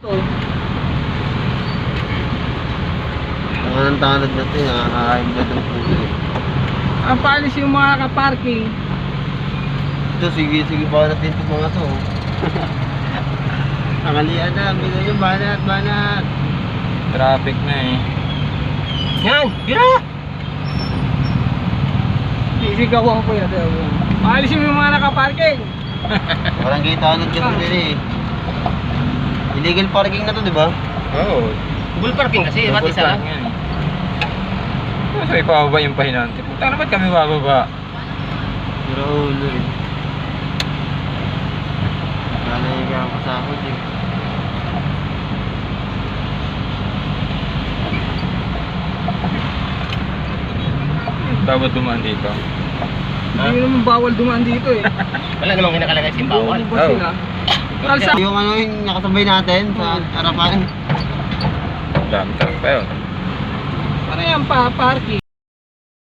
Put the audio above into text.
Ang tanod na ito, nakakain na itong puso. Ang paalis yung mga ka-parking. Ito, sige pa natin itong mga to. Angalian na, bigyan nyo, banat. Traffic na eh. Yan! Gira! Sisigawan ko yan. Paalis yung mga naka-parking. Parang tanod kasi nila eh. Illegal parking na to, di ba? Oo. Full parking kasi, ba't isa lang? So ipababa yung pahinante. Puta na ba't kami bababa? Pero ulo eh. Sana yung kaya pasahod eh. Bawat dumaan dito. Hindi naman bawal dumaan dito eh. Wala namang kinakalagay si bawal. Ano ba sila? Kalsa. Yung ano yung nakasabay natin sa harapan. Dami truck pa yun. Ano yan pa, parking?